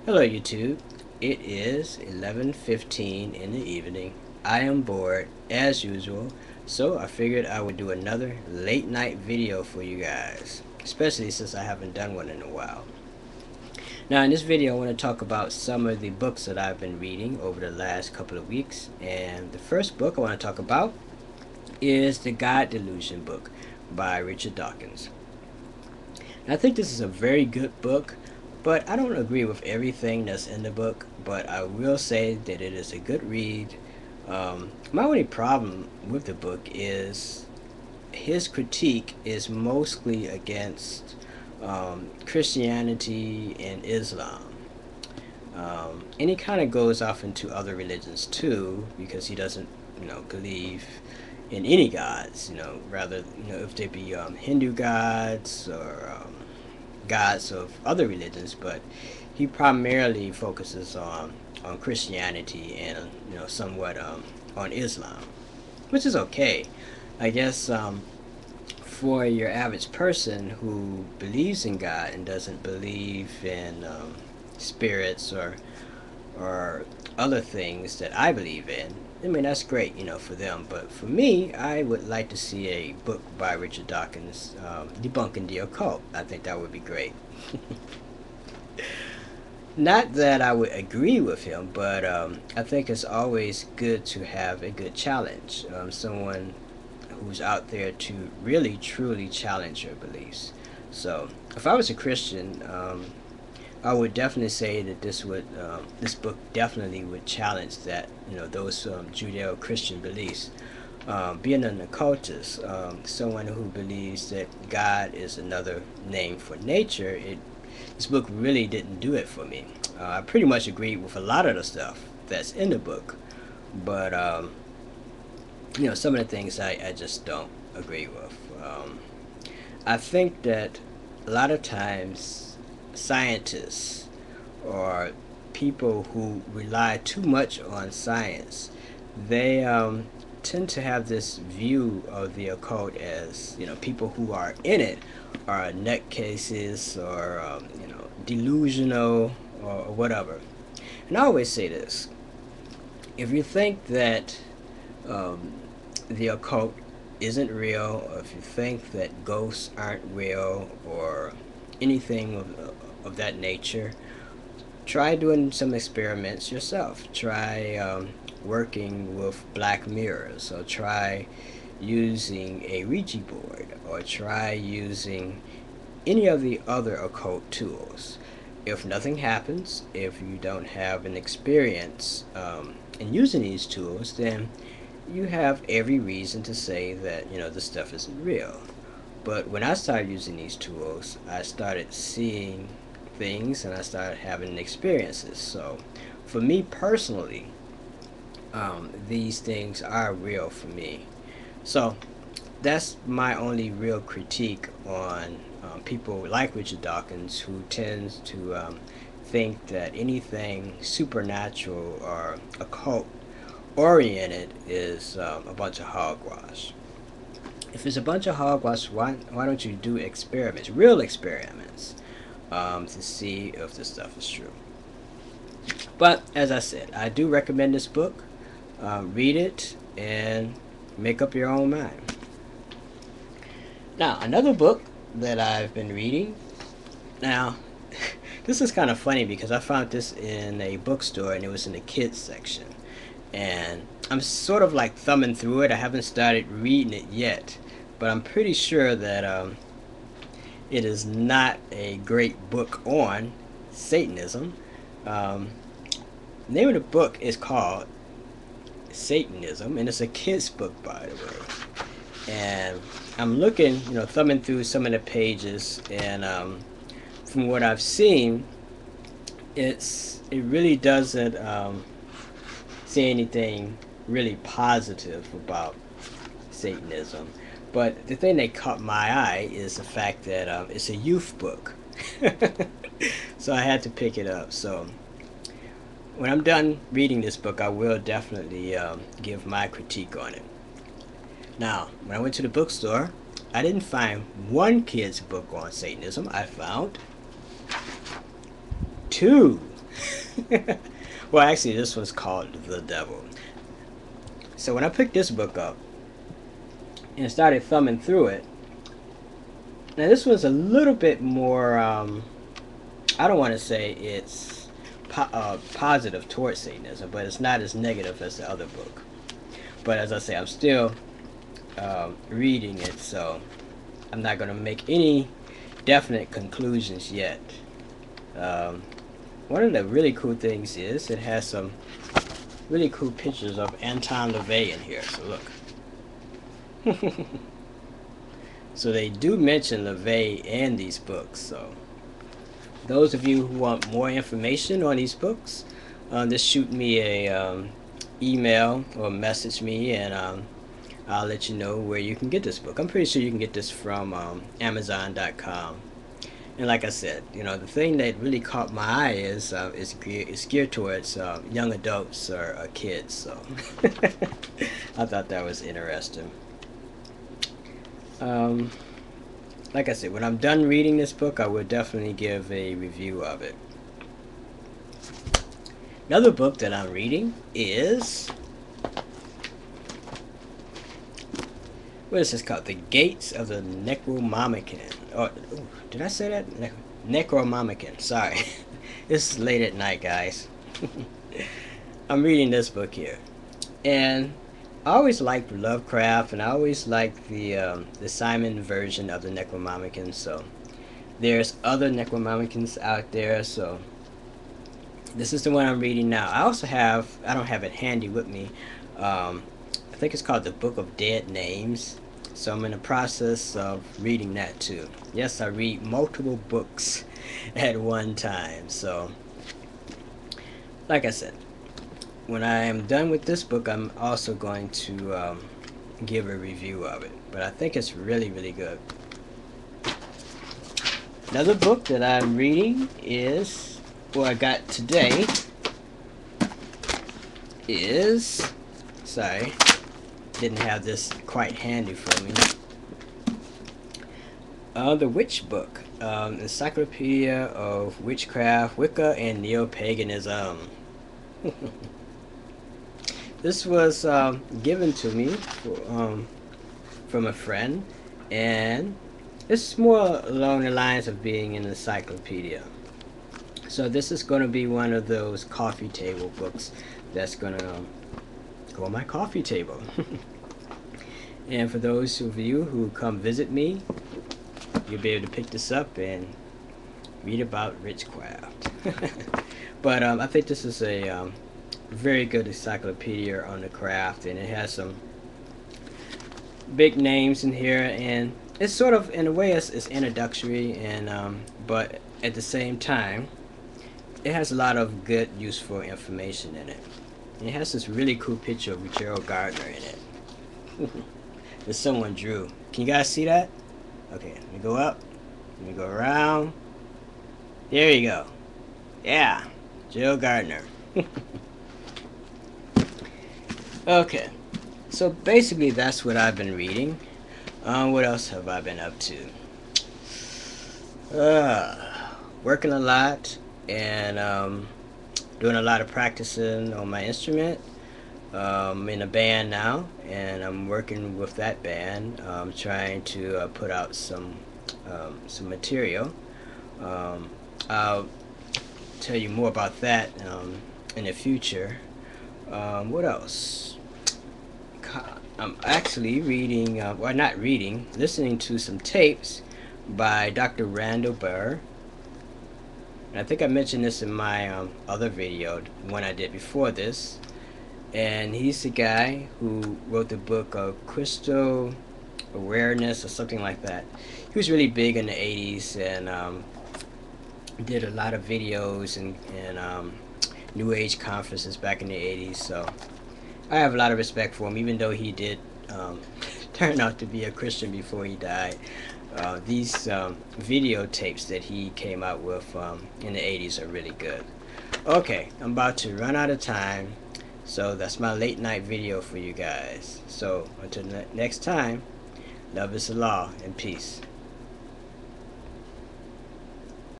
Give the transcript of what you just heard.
Hello YouTube. It is 11:15 in the evening. I am bored as usual, so I figured I would do another late night video for you guys, especially since I haven't done one in a while. Now in this video I want to talk about some of the books that I've been reading over the last couple of weeks, and the first book I want to talk about is the God Delusion book by Richard Dawkins. And I think this is a very good book, but I don't agree with everything that's in the book, but I will say that it is a good read. My only problem with the book is his critique is mostly against Christianity and Islam. And he kind of goes off into other religions too, because he doesn't, believe in any gods, rather, if they be Hindu gods or gods of other religions, but he primarily focuses on Christianity and somewhat on Islam, which is okay, I guess. For your average person who believes in God and doesn't believe in spirits or other things that I believe in, I mean, that's great, for them. But for me, I would like to see a book by Richard Dawkins debunking the occult. I think that would be great. Not that I would agree with him, but I think it's always good to have a good challenge. Someone who's out there to really, truly challenge your beliefs. So, if I was a Christian, I would definitely say that this book definitely would challenge that, those Judeo-Christian beliefs. Being an occultist, someone who believes that God is another name for nature, this book really didn't do it for me. I pretty much agreed with a lot of the stuff that's in the book, but some of the things I just don't agree with. I think that a lot of times scientists or people who rely too much on science, they tend to have this view of the occult as, people who are in it are nutcases or delusional or whatever. And I always say this: if you think that the occult isn't real, or if you think that ghosts aren't real or anything of that nature, try doing some experiments yourself. Try working with black mirrors, or try using a Ouija board, or try using any of the other occult tools. If nothing happens, if you don't have an experience in using these tools, then you have every reason to say that this stuff isn't real. But when I started using these tools, I started seeing things and I started having experiences. So for me personally, these things are real for me. So that's my only real critique on people like Richard Dawkins, who tends to think that anything supernatural or occult oriented is a bunch of hogwash. If it's a bunch of hogwash, why don't you do experiments, real experiments, to see if this stuff is true? But as I said, I do recommend this book. Read it and make up your own mind. Now, another book that I've been reading. Now, this is kind of funny because I found this in a bookstore and it was in the kids section. And I'm sort of like thumbing through it. I haven't started reading it yet, but I'm pretty sure that it is not a great book on Satanism. The name of the book is called Satanism, and it's a kid's book, by the way. And I'm looking, thumbing through some of the pages, and from what I've seen, it really doesn't say anything really positive about Satanism. But the thing that caught my eye is the fact that it's a youth book. So I had to pick it up. So when I'm done reading this book, I will definitely give my critique on it. Now, when I went to the bookstore, I didn't find one kid's book on Satanism. I found two. Well, actually, this one's called The Devil. So when I picked this book up and started thumbing through it, now this one's a little bit more, I don't want to say it's positive towards Satanism, but it's not as negative as the other book. But as I say, I'm still reading it, so I'm not going to make any definite conclusions yet. One of the really cool things is it has some really cool pictures of Anton LaVey in here, so look. So they do mention LaVey in these books, so those of you who want more information on these books, just shoot me a email or message me, and I'll let you know where you can get this book. I'm pretty sure you can get this from Amazon.com. And like I said, you know, the thing that really caught my eye is it's geared towards young adults or kids. So I thought that was interesting. Like I said, when I'm done reading this book, I will definitely give a review of it. Another book that I'm reading is, what is this called? The Gates of the Necronomicon. Oh, did I say that? Necronomicon. Sorry. It's late at night, guys. I'm reading this book here. And I always liked Lovecraft, and I always liked the Simon version of the Necronomicon. So there's other Necronomicons out there, so this is the one I'm reading now. I also have, I don't have it handy with me, I think it's called the Book of Dead Names. So I'm in the process of reading that too. Yes, I read multiple books at one time. So, like I said, when I am done with this book, I'm also going to give a review of it. But I think it's really, really good. Another book that I'm reading is, well, I got today, is, sorry, didn't have this quite handy for me. The Witch Book, Encyclopedia of Witchcraft, Wicca, and Neo-Paganism. This was given to me from a friend, and it's more along the lines of being an encyclopedia. So this is going to be one of those coffee table books that's going to go on my coffee table. And for those of you who come visit me, you'll be able to pick this up and read about witchcraft. But I think this is a very good encyclopedia on the craft, and it has some big names in here, and it's sort of, in a way, it's introductory, and but at the same time, it has a lot of good, useful information in it. And it has this really cool picture of Gerald Gardner in it. That someone drew. Can you guys see that? Okay, let me go up. Let me go around. There you go. Yeah, Gerald Gardner. Okay, so basically that's what I've been reading. What else have I been up to? Working a lot, and doing a lot of practicing on my instrument. I'm in a band now, and I'm working with that band, trying to put out some material. I'll tell you more about that in the future. What else? I'm actually reading, well, not reading, listening to some tapes by Dr. Randall Burr. And I think I mentioned this in my other video, one I did before this. And he's the guy who wrote the book of Crystal Awareness or something like that. He was really big in the 80s, and did a lot of videos and New Age conferences back in the 80s. So I have a lot of respect for him, even though he did turn out to be a Christian before he died. These videotapes that he came out with in the 80s are really good. Okay, I'm about to run out of time. So that's my late night video for you guys. So until next time, love is the law, and peace.